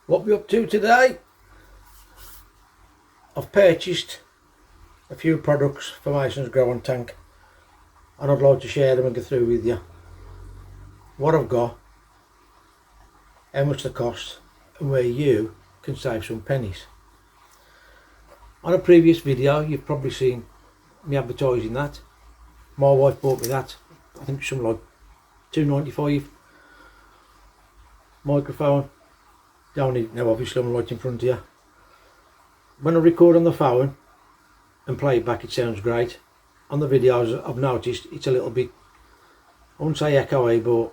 What we up to today? I've purchased a few products for Mason's growing tank and I'd like to share them and go through with you what I've got, how much they cost and where you can save some pennies. On a previous video you've probably seen me advertising that. My wife bought me that, I think something like $2.95 microphone. Don't need it now, obviously I'm right in front of you. When I record on the phone and play it back it sounds great. On the videos I've noticed it's a little bit, I wouldn't say echoey, but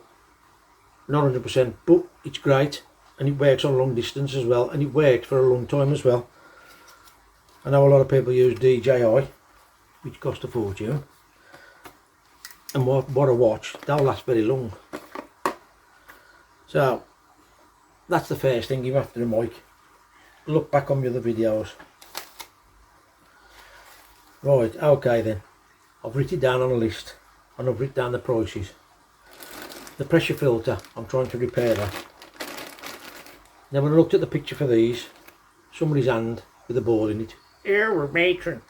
not 100%, but it's great and it works on long distance as well, and it worked for a long time as well. I know a lot of people use DJI, which cost a fortune, and what I watch, they'll last very long. So that's the first thing you have to do, Mike. Look back on the other videos. Right, okay then. I've written it down on a list and I've written down the prices. The pressure filter, I'm trying to repair that. Now when I looked at the picture for these, somebody's hand with a ball in it. Here we're matron.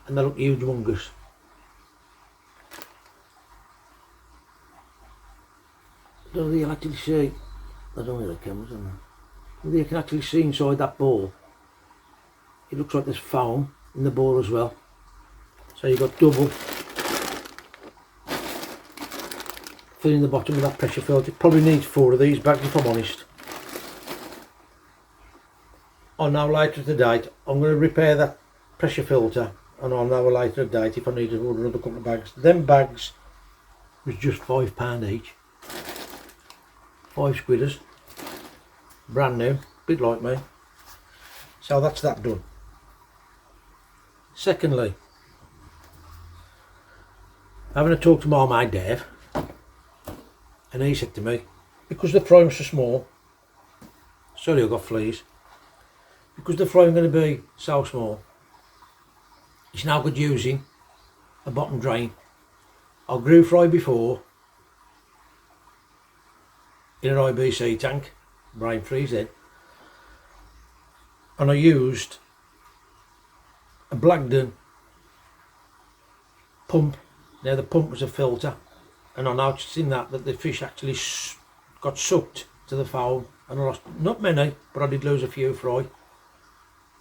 And they look huge humongous. So you'll actually see, I don't know where the camera's on there. You can actually see inside that ball. It looks like there's foam in the ball as well. So you've got double filling the bottom of that pressure filter. It probably needs 4 of these bags if I'm honest. I'll know later today I'm going to repair that pressure filter, and I'll know a later date if I need to order another couple of bags. Them bags was just £5 each. 5 squidders. Brand new, bit like me. So that's that done. Secondly, having a talk to my mate Dave, and he said to me, because the frame's so small, sorry I've got fleas, because the frame's going to be so small, it's now good using a bottom drain. I grew fry before in an IBC tank, brain freeze then, and I used a Blagden pump. Now the pump was a filter, and I noticed in that the fish actually got sucked to the foam, and I lost not many, but I did lose a few fry.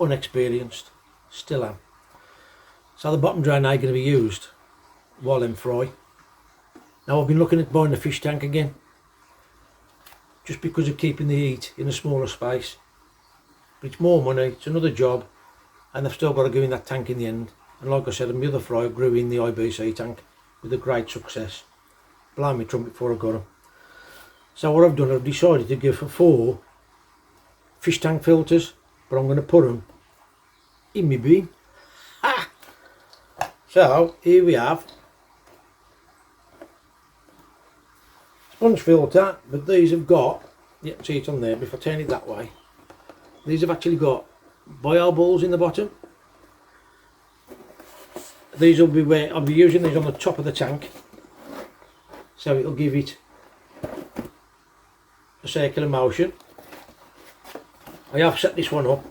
Unexperienced, still am. So the bottom drain ain't going to be used while in fry. Now I've been looking at buying a fish tank again, just because of keeping the heat in a smaller space. But it's more money, it's another job, and they've still got to go in that tank in the end. And like I said, my other fry grew in the IBC tank with a great success. Blow me trumpet before I got them. So what I've done, I've decided to go for 4 fish tank filters, but I'm going to put them in my bin. Ha! So here we have sponge filter, but these have got, you can see it on there, but if I turn it that way, these have actually got bio balls in the bottom. These will be where I'll be using these on the top of the tank, so it'll give it a circular motion. I have set this one up,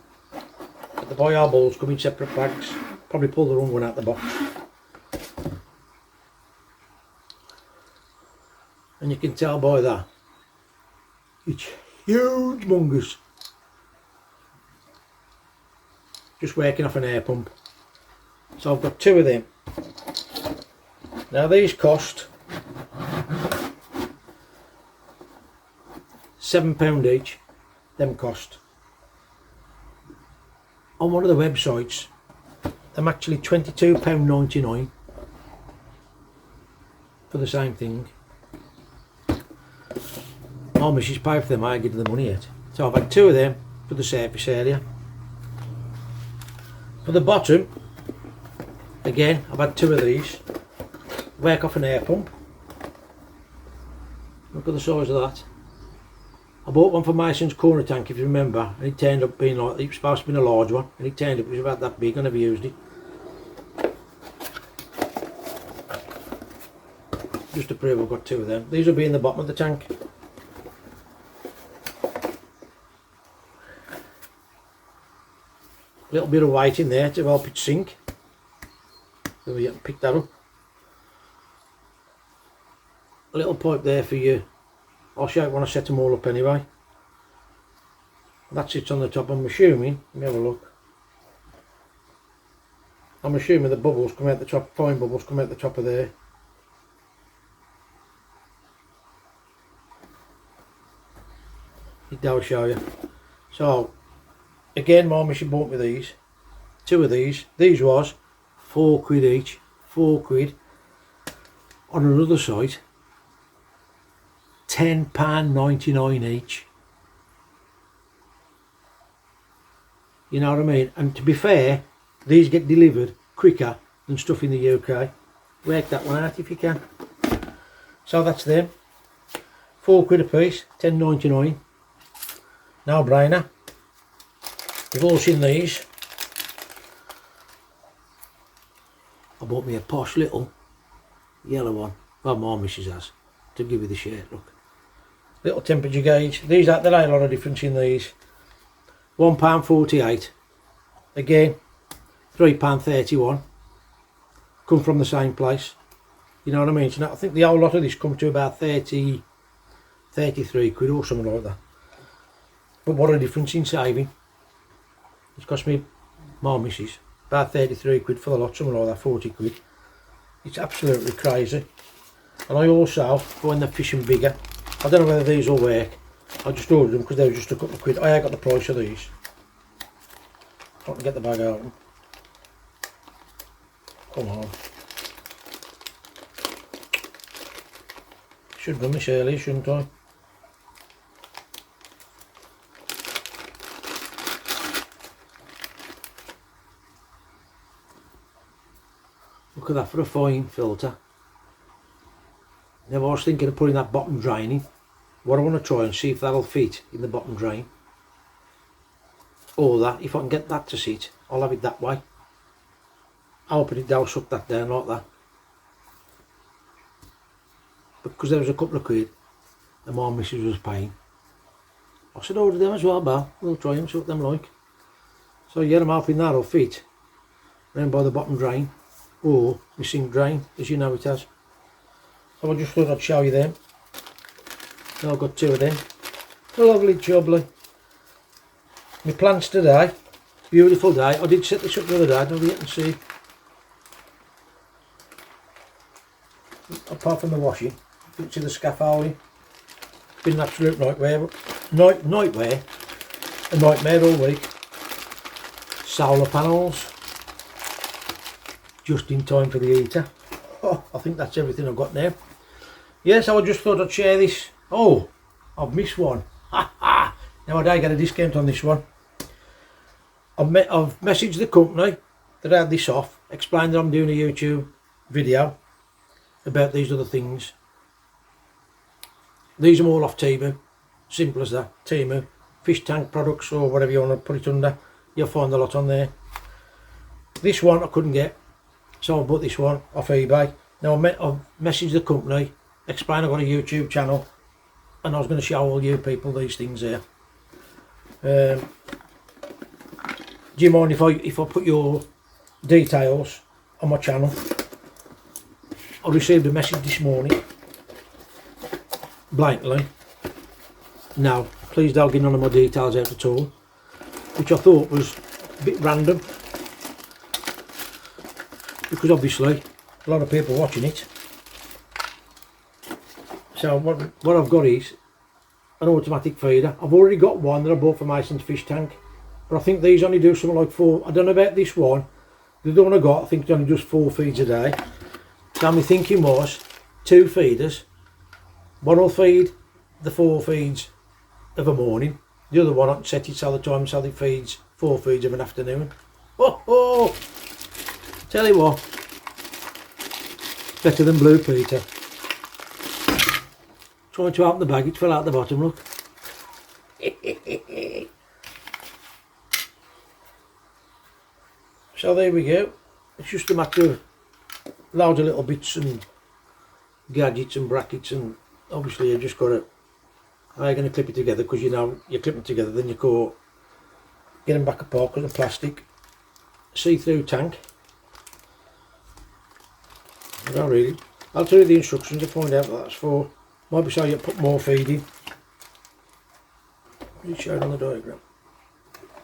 but the bio balls come in separate bags. Probably pull the wrong one out the box. And you can tell by that, it's huge mungus. Just working off an air pump. So I've got 2 of them. Now these cost £7 each. Them cost. On one of the websites, I'm actually £22.99 for the same thing. My missus paid for them, I ain't getting the money yet. So I've had 2 of them for the surface area. For the bottom, again, I've had 2 of these. Work off an air pump. Look at the size of that. I bought one for Mason's corner tank, if you remember, and it turned up being like, it was supposed to be a large one, and it turned up, it was about that big. I never used it. Just to prove I've got 2 of them. These will be in the bottom of the tank. A little bit of weight in there to help it sink. So you can pick that up. A little pipe there for you. I'll show you when I set them all up anyway. That sits on the top. I'm assuming, let me have a look. I'm assuming the bubbles come out the top, fine bubbles come out the top of there. It does show you. So, again, my mission bought me these. 2 of these. These was £4 each. £4. On another site, £10.99 each. You know what I mean? And to be fair, these get delivered quicker than stuff in the UK. Work that one out if you can. So that's them. £4 a piece, £10.99. No brainer. You've all seen these. I bought me a posh little yellow one. Well, my missus has. To give you the shirt, look. Little temperature gauge. These are, there ain't a lot of difference in these. £1.48. Again, £3.31. Come from the same place. You know what I mean? So now, I think the whole lot of this come to about 33 quid or something like that. But what a difference in saving. It's cost me, my missus, about 33 quid for the lot, something like that, 40 quid. It's absolutely crazy. And I also, when they're fishing bigger, I don't know whether these will work. I just ordered them because they were just a couple of quid. I ain't got the price of these. I can get the bag out. Come on. Should have done this early, shouldn't I? Look at that for a fine filter. Now I was thinking of putting that bottom drain in. What I want to try and see if that'll fit in the bottom drain. Or that, if I can get that to sit, I'll have it that way. I'll put it down, suck that down like that. Because there was a couple of quid and my missus was paying. I said order them as well, Bal. We'll try them, see what them like. So yeah, I'm hoping that'll fit round by the bottom drain. Or my sink drain, as you know it has. So I just thought I'd show you them. Now I've got 2 of them. Lovely jubbly. My plants today, beautiful day. I did set this up the other day, I don't know if you can see. Apart from the washing, you can see the scaffolding. It's been an absolute nightmare. Nightmare. A nightmare all week. Solar panels. Just in time for the heater. Oh, I think that's everything I've got now. Yes, I just thought I'd share this. Oh, I've missed one. Ha ha! Now I don't get a discount on this one. I've messaged the company that had this off, explained that I'm doing a YouTube video about these other things. These are all off Temu. Simple as that. Temu. Fish tank products or whatever you want to put it under. You'll find a lot on there. This one I couldn't get. So I bought this one off eBay. Now I've messaged the company, explained I've got a YouTube channel, and I was going to show all you people these things here. Do you mind if I put your details on my channel? I received a message this morning, blankly. Now, please don't give none of my details out at all, which I thought was a bit random. Because obviously a lot of people watching it. So what I've got is an automatic feeder. I've already got one that I bought for Mason's fish tank, but I think these only do something like 4. I don't know about this one. The other one I got, I think it only does 4 feeds a day. So my thinking was 2 feeders. One will feed the 4 feeds of a morning. The other one I can set it so the time so it feeds 4 feeds of an afternoon. Oh, oh! Tell you what, better than Blue Peter. Trying to open the bag, it fell out the bottom, look. So there we go. It's just a matter of loads of little bits and gadgets and brackets, and obviously you just got to, how are you going to clip it together, because you know you clip them together then you go get them back apart because of plastic. see-through tank. Not really. I'll tell you the instructions to find out what that's for. Might be so you put more feed in. You show it on the diagram.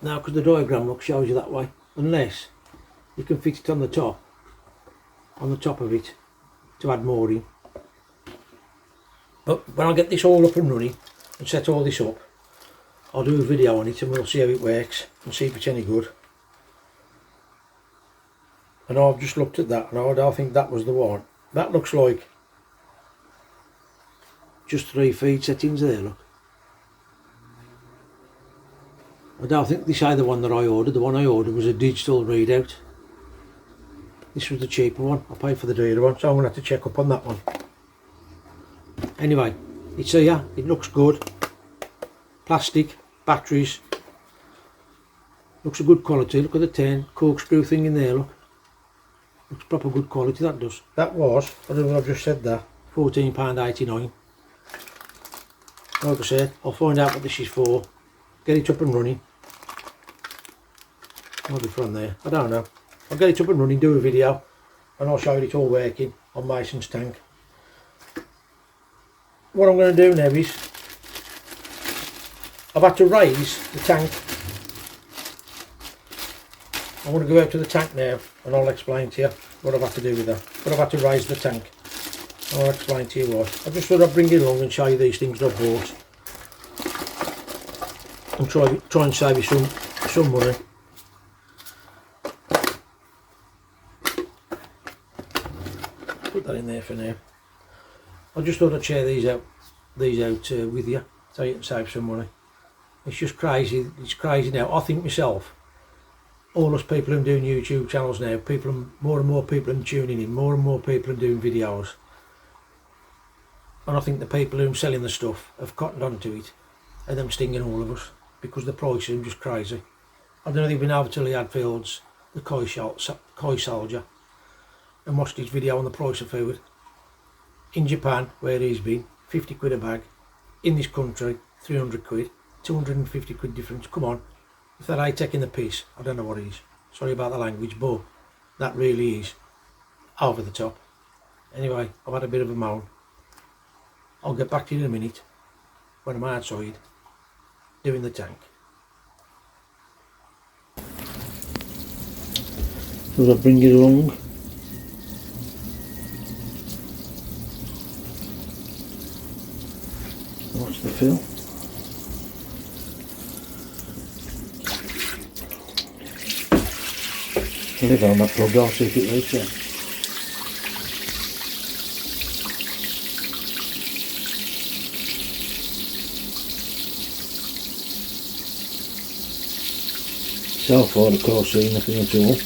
Now, because the diagram look shows you that way, unless you can fit it on the top of it to add more in. But when I get this all up and running and set all this up, I'll do a video on it and we'll see how it works and see if it's any good. And I've just looked at that and I don't think that was the one. That looks like just 3 feed settings there, look. I don't think this is the one that I ordered. The one I ordered was a digital readout. This was the cheaper one. I paid for the dealer one, so I'm going to have to check up on that one. Anyway, it's here. It looks good. Plastic, batteries. Looks a good quality. Look at the 10 corkscrew thing in there, look. Looks proper good quality, that does. That was, I don't know if I've just said that, £14.89. Like I said, I'll find out what this is for. Get it up and running. Might be from there, I don't know. I'll get it up and running, do a video, and I'll show you it all working on Mason's tank. What I'm going to do now is, I've had to raise the tank. I want to go out to the tank now and I'll explain to you what I've had to do with that. But I've had to raise the tank. I'll explain to you why. I just thought I'd bring it along and show you these things that I've bought. And try and save you some money. Put that in there for now. I just thought I'd share these out with you so you can save some money. It's just crazy. It's crazy now. I think myself, all us people who are doing YouTube channels now, more and more people are tuning in, more and more people are doing videos. And I think the people who are selling the stuff have cottoned onto it, and them stinging all of us, because the price is just crazy. I don't know if you've been over to Lee Hadfield's, the Koi Soldier, and watched his video on the price of food. In Japan, where he's been, 50 quid a bag. In this country, 300 quid, 250 quid difference. Come on. If that ain't taking the piss, I don't know what it is. Sorry about the language, but that really is over the top. Anyway, I've had a bit of a moan. I'll get back to you in a minute when I'm outside doing the tank. So I'll bring it along. Watch the fill. Leave it on that plug, I'll see if it leaks out. So far the course seen nothing at all.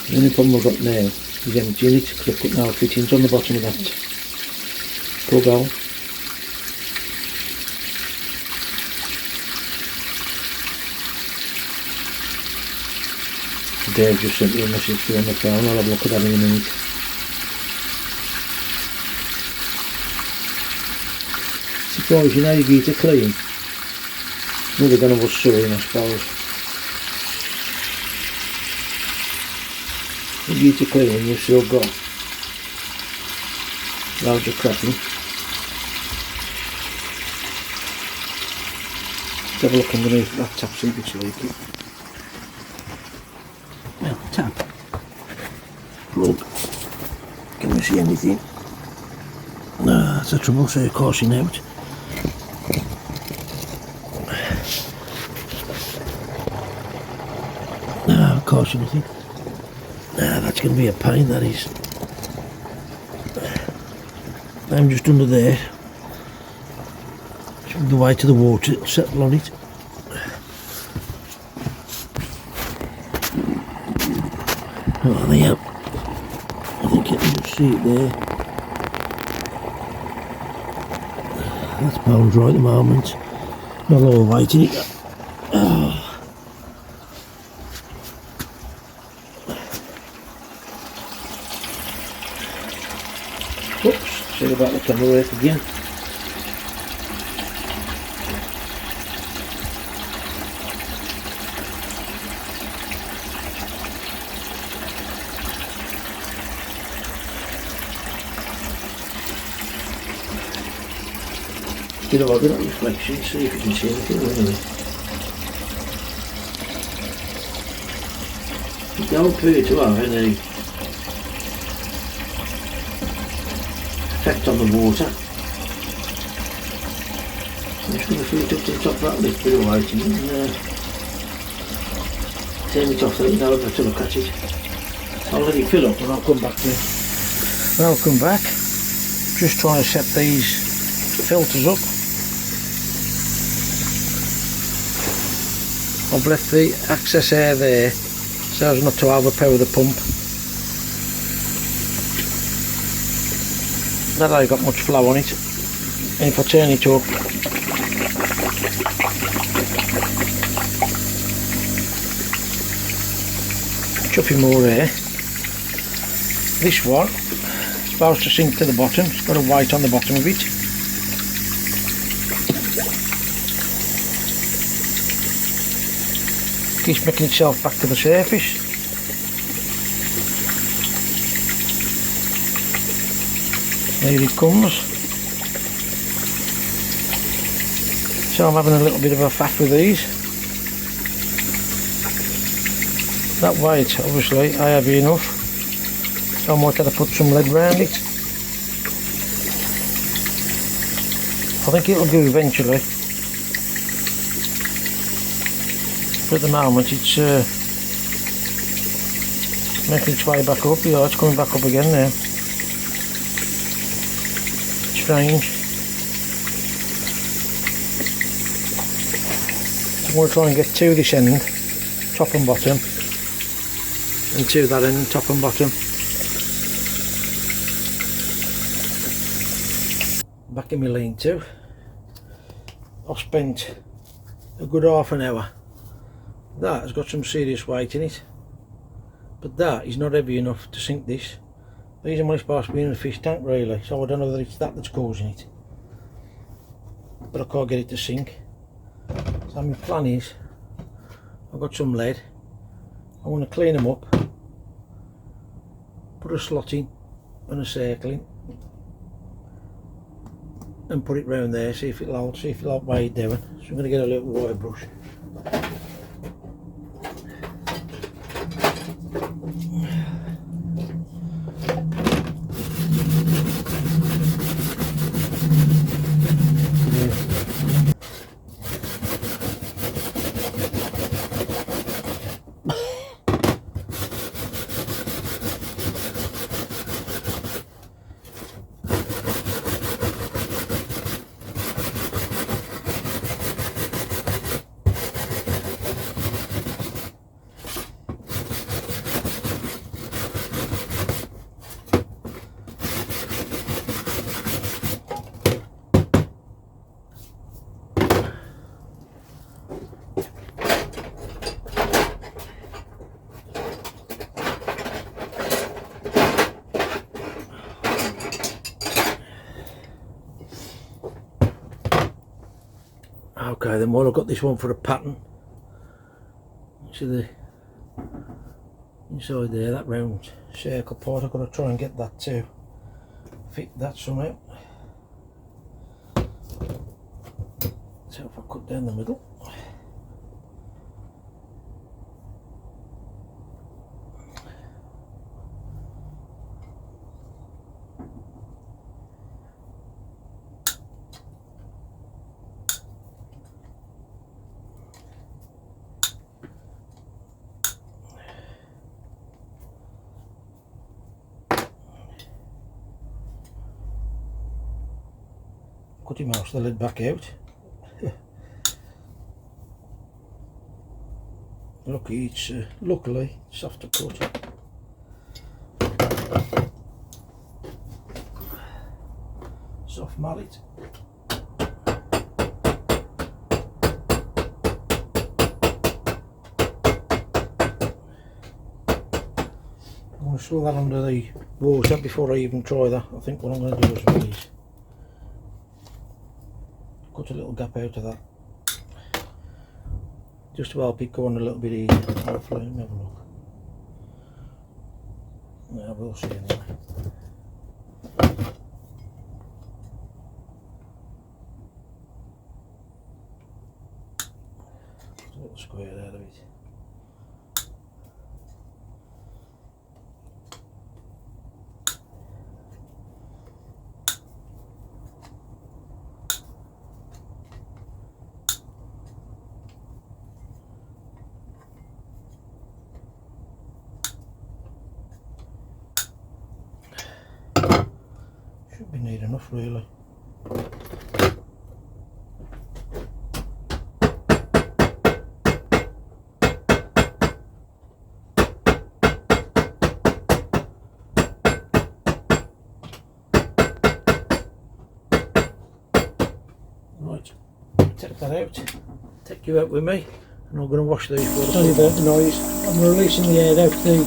The only problem I've got now is emptying it, because I've put no fittings on the bottom of that plug hole. Dave just sent me a message through on the phone. I'll have a look at that in a minute. Surprising how you get it clean. Another gun of us sewing, I suppose. You get it clean and you've still got loads of cracking. Let's have a look underneath that tap, see if it's leaking. Well, tap, plug, can we see anything? No, that's the trouble, so you're coursing out. No, I can't see anything. No, that's going to be a pain, that is. I'm just under there. The way to the water, it'll settle on it. Oh, there. I think you can just see it there. That's bound right at the moment. Not all the way to it. Oh. Oops, sorry about the camera work again. bit of that reflection, see if you can see anything anyway. It don't appear to have any effect on the water. I'm just going to fill it up to the top of that little bit of whiting and turn it off so you know to look at it. I'll let it fill up and I'll come back to you. Welcome back. Just trying to set these filters up. I've left the excess air there so as not to overpower the pump. That ain't got much flow on it, and if I turn it up, chuffing more air. This one is supposed to sink to the bottom. It's got a white on the bottom of it. Keeps making itself back to the surface. Here it comes. So I'm having a little bit of a faff with these. That white, obviously, I have enough. So I might have to put some lead round it. I think it'll do eventually. But at the moment it's making its way back up. Yeah, it's coming back up again now. Strange. I'm going to try and get to this end, top and bottom, and to that end, top and bottom. Back in my lean-to. I've spent a good half an hour. That has got some serious weight in it, but that is not heavy enough to sink this. These are only supposed to be in the fish tank really, so I don't know whether it's that that's causing it, but I can't get it to sink. So my plan is, I've got some lead, I want to clean them up, put a slot in and a circle in, and put it round there, see if it'll hold, see if it'll hold what you're doing. So I'm going to get a little wire brush. Okay then, well I've got this one for a pattern. See the inside there, that round circle part, I've got to try and get that to fit that somehow. So if I cut down the middle. Cut him out, the lid back out. Lucky it's luckily soft to cut. Soft mallet. I'm going to throw that under the water before I even try that. I think what I'm going to do is release. Cut a little gap out of that, just to help it go on a little bit easier. Hopefully, let me have a look. Yeah, we'll see anyway. little square out of it. Should be neat enough really. Right, take that out, take you out with me, and I'm going to wash these for Sorry about the noise. I'm releasing the air out the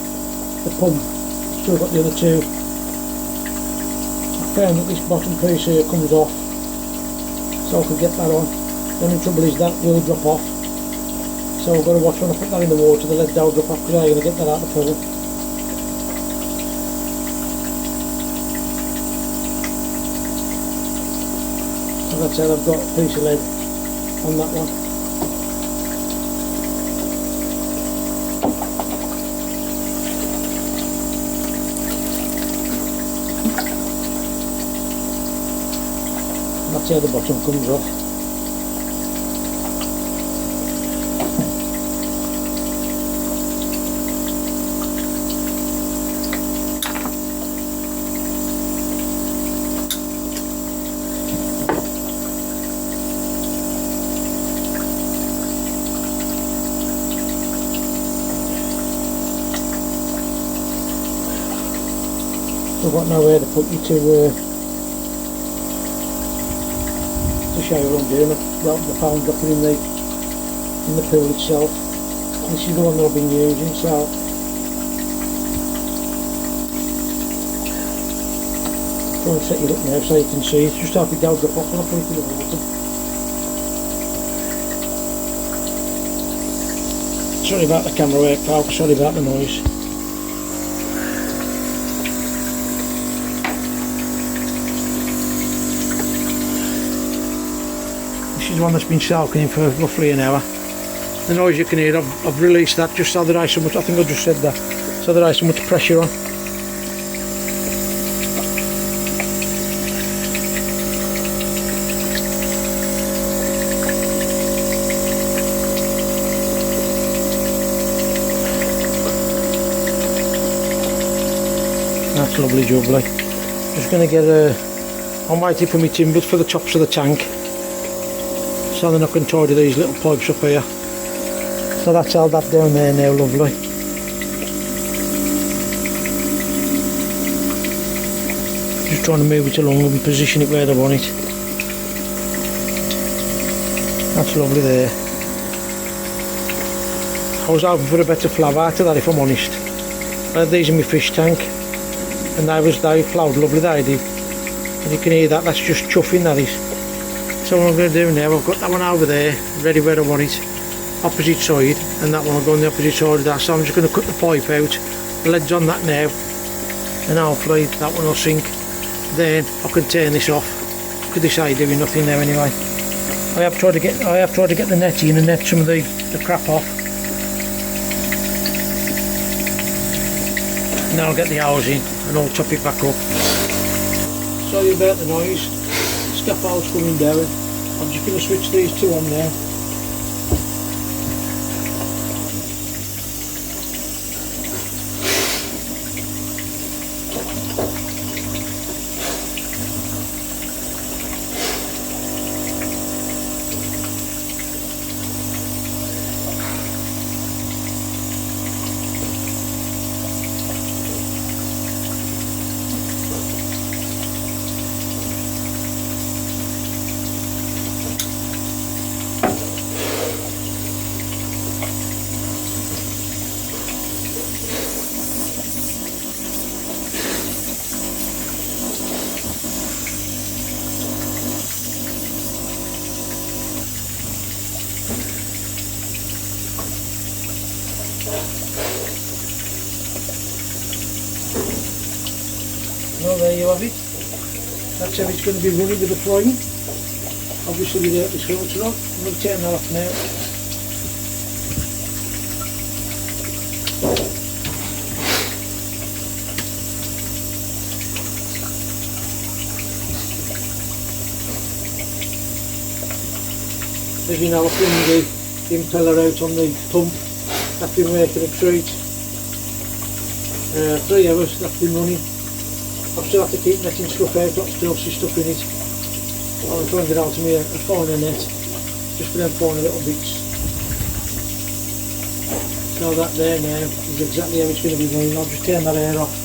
pump. Still got the other two. I found that this bottom piece here comes off, so I could get that on. The only trouble is that will drop off, so I've got to watch when I put that in the water, the lead will drop off, because I'm going to get that out of the puddle. So that's how I've got a piece of lead on that one. That's how the bottom comes off. I've got nowhere to put you to show you what I'm doing. I've got the foam dropper in the pool itself. This is the one that I've been using, so try and set it up now so you can see. It's just half it down drop off when I put it in the water. Sorry about the camera work, folks, sorry about the noise. This is one that's been soaking in for roughly an hour. The noise you can hear, I've released that just so there ain't so much, I think I just said that, so there ain't so much pressure on. That's lovely jubbly. Just going to get I'm waiting for my timbers for the tops of the tank, so then I can tidy these little pipes up here. So that's all that down there now, lovely. Just trying to move it along and position it where I want it. That's lovely there. I was hoping for a better flow out of that, if I'm honest. I had these in my fish tank and they flowed lovely, they did. And you can hear that, that's just chuffing, that is. So what I'm going to do now, I've got that one over there, ready where I want it, opposite side, and that one will go on the opposite side of that. So I'm just going to cut the pipe out, the lead's on that now, and hopefully that one will sink. Then I can turn this off, because this ain't doing nothing now anyway. I have tried to get the net in and net some of the crap off. Now I'll get the hose in and I'll top it back up. Sorry about the noise, scaffold's coming down. I'm just going to switch these two on now. Well, there you have it. That's how it's going to be running with the flooring. Obviously without the filter on. I'm going to turn that off now. As you know, I flung the impeller out on the pump. That's been working a treat. 3 hours that's been running. I've still had to keep netting stuff out, got still see stuff in it. I'll try and get out to me a finer net, just for them finer little bits. So that there now is exactly how it's going to be running. I'll just turn that air off.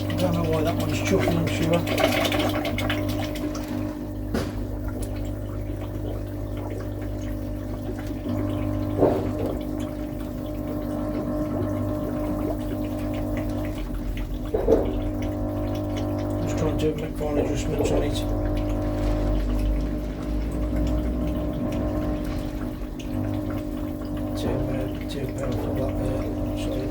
I don't know why that one's chucking, I'm sure. Trying to make fine adjustments on it. Too powerful that there, sorry.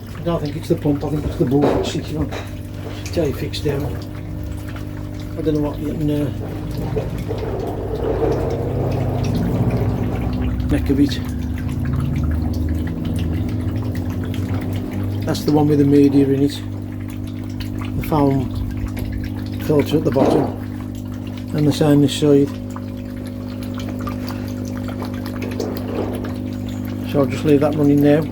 I don't think it's the pump, I think it's the ball that's sitting on. Tell you fixed down. I don't know what you can neck of it. That's the one with the media in it. The foam filter at the bottom. And the same this side. So I'll just leave that running now.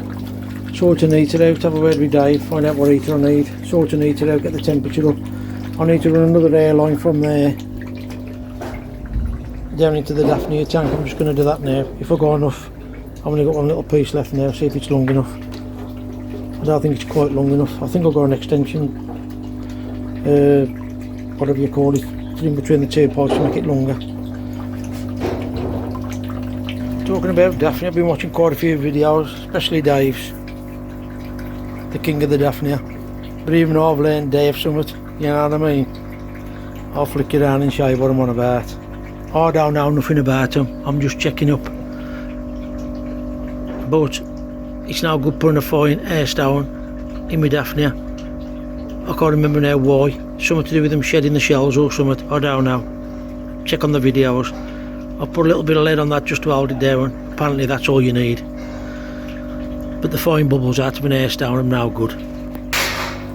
Sort of neat it out, have a word with Dave, find out what heater I need, sort of neat it out, get the temperature up. I need to run another airline from there down into the Daphnia tank. I'm just going to do that now. If I got enough, I've only got one little piece left now, see if it's long enough. I don't think it's quite long enough. I think I'll go an extension, whatever you call it, in between the two pipes to make it longer. Talking about Daphnia, I've been watching quite a few videos, especially Dave's. The king of the Daphnia. But even though I've learned Dave something, you know what I mean? I'll flick it around and show you what I'm on about. I don't know nothing about them, I'm just checking up. But it's no good putting a fine airstone in my Daphnia. I can't remember now why. Something to do with them shedding the shells or something, I don't know. Check on the videos. I'll put a little bit of lead on that just to hold it down. Apparently that's all you need. But the fine bubbles out of an airstone are no good.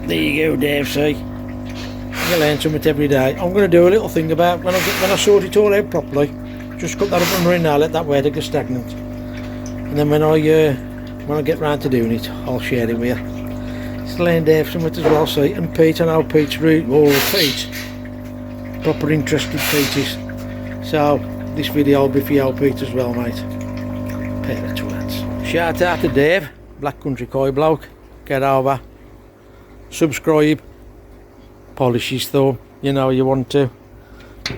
There you go, Dave, see? You learn something every day. I'm going to do a little thing about when I sort it all out properly. Just cut that up and running now, let that wear to get stagnant. And then when I get round to doing it, I'll share it with you. It's learn Dave something as well, see? And Pete, I know Pete's Pete. Proper interested Pete is. So this video will be for you, Pete, as well, mate. Pair of twats. Shout out to Dave, Black Country Koi bloke. Get over, subscribe, polish his thumb, you know you want to.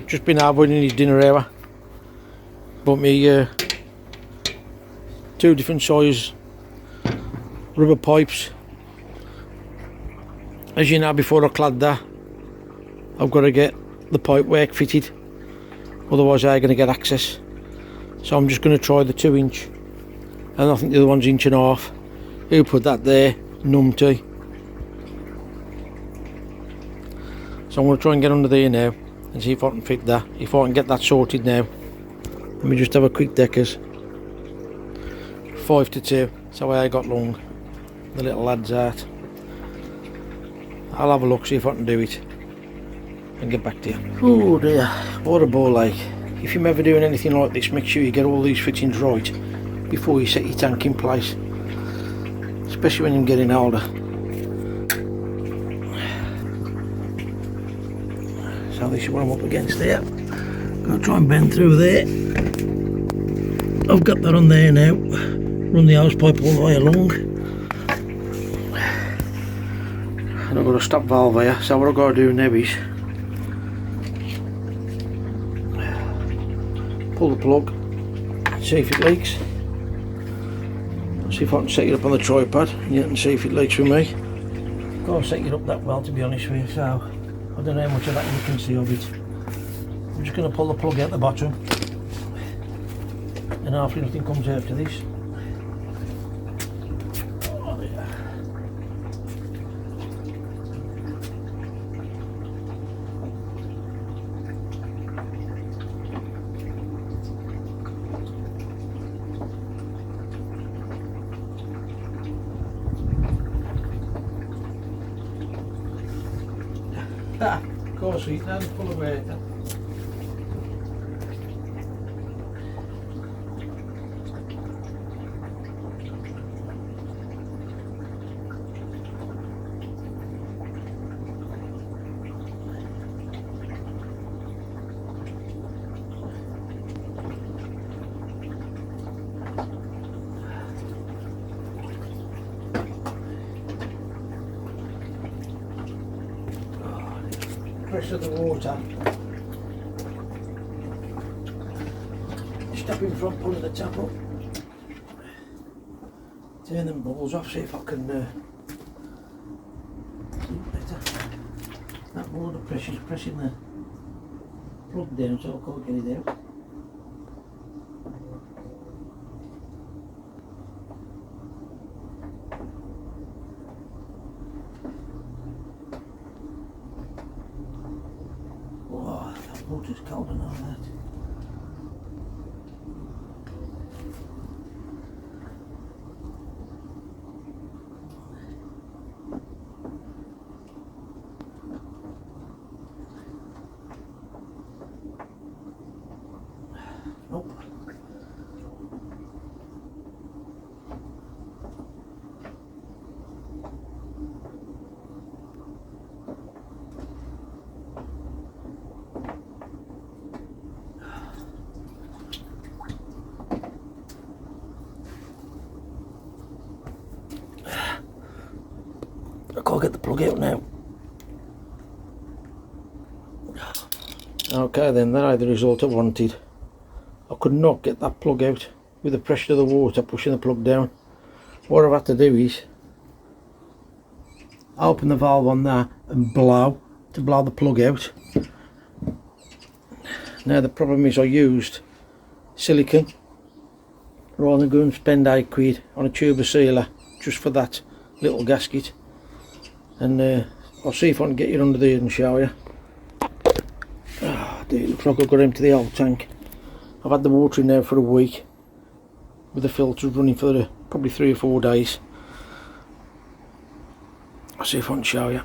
Just been out in his dinner hour. Bought me 2 different size rubber pipes. As you know, before I clad that, I've got to get the pipe work fitted, otherwise I'm going to get access. So I'm just going to try the 2-inch, and I think the other one's 1.5 inches. Who put that there? Numpty. So I'm going to try and get under there now and see if I can fit that, if I can get that sorted now. Let me just have a quick deckers. 5 to 2, that's how I got long. The little lad's out. I'll have a look, see if I can do it and get back to you. Oh dear, what a ball ache. If you're ever doing anything like this, make sure you get all these fittings right before you set your tank in place, especially when you're getting older. So this is what I'm up against there. Gonna try and bend through there. I've got that on there now. Run the hose pipe all the way along. And I've got a stop valve here, so what I've got to do now is pull the plug, see if it leaks. See if I can set it up on the tripod and you can see if it leaks with me. Can't set it up that well, to be honest with you, so I don't know how much of that you can see of it. I'm just going to pull the plug out the bottom and hopefully nothing comes out to this. Ah, of course, he's not full of water. Pressure of the water. Stopping from pulling the tap up. Turn them bubbles off, see if I can see better. That water pressure is pressing the plug down, so I can't get it out. Oh, that water's cold and all that. Nope. I can't get the plug out now. Okay then, that had the result I wanted. I could not get that plug out with the pressure of the water pushing the plug down. What I've had to do is open the valve on there and blow to blow the plug out. Now the problem is I used silicone rather than going and spend £8 on a tuber sealer just for that little gasket. And I'll see if I can get it under there and show you. Oh dear, it looks like I've got to empty the old tank. I've had the water in there for a week with the filters running for probably 3 or 4 days. I'll see if I can show you.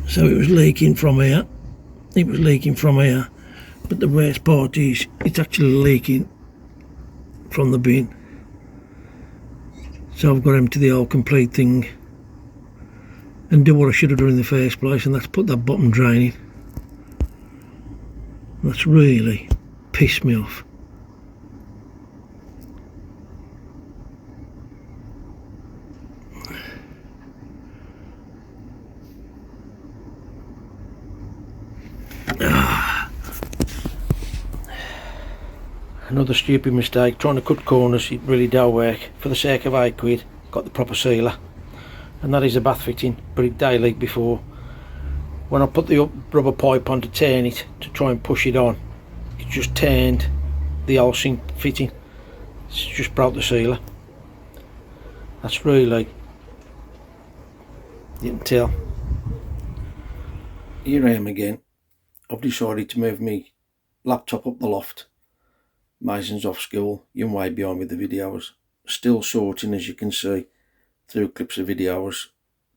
So it was leaking from here. It was leaking from here, but the worst part is it's actually leaking from the bin. So I've got to empty the whole complete thing and do what I should have done in the first place, and that's put that bottom drain in. That's really pissed me off. Another stupid mistake, trying to cut corners. It really don't work. For the sake of £8, got the proper sealer, and that is a bath fitting, but it did leak before. When I put the rubber pipe on to turn it, to try and push it on, it just turned the whole sink fitting. It's just broke the sealer. That's really, you can tell. Here I am again. I've decided to move my laptop up the loft. Mason's off school, young way behind with the videos. Still sorting, as you can see, through clips of videos.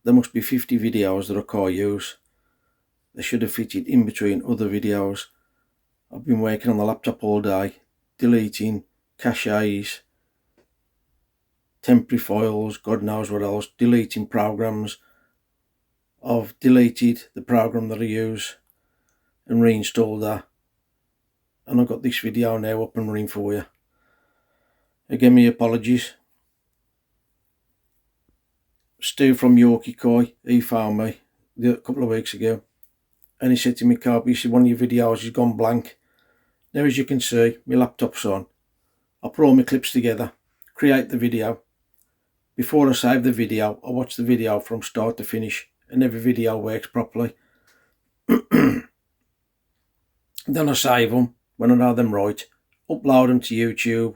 There must be 50 videos that I can't use. They should have fitted in between other videos. I've been working on the laptop all day, deleting caches, temporary files, God knows what else, deleting programs. I've deleted the program that I use and reinstalled that. And I've got this video now up and running for you. Again, my apologies. Stu from Yorkie Koi, he found me a couple of weeks ago, and he said to me, Carp, he said one of your videos has gone blank. Now as you can see, my laptop's on. I put all my clips together, create the video. Before I save the video, I watch the video from start to finish, and every video works properly. Then I save them when I know them right, upload them to YouTube.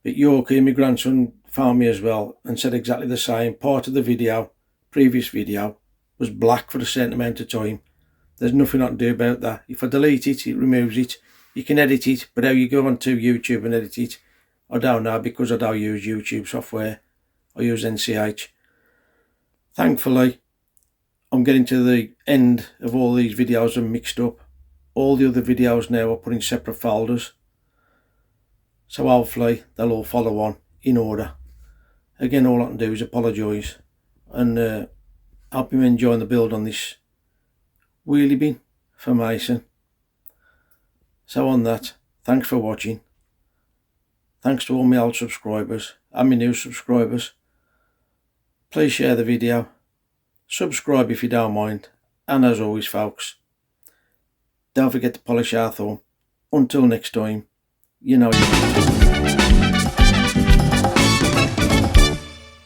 But Yorkie, my grandson, found me as well and said exactly the same. Part of the video, previous video, was black for a certain amount of time. There's nothing I can do about that. If I delete it, it removes it. You can edit it, but how you go onto YouTube and edit it, I don't know, because I don't use YouTube software. I use NCH. Thankfully, I'm getting to the end of all these videos and mixed up. All the other videos now are put in separate folders. So hopefully they'll all follow on in order. Again, all I can do is apologise, and hope you're enjoying the build on this wheelie bin for Mason. So on that, thanks for watching. Thanks to all my old subscribers and my new subscribers. Please share the video, subscribe if you don't mind, and as always folks, don't forget to polish our thumb. Until next time, you know you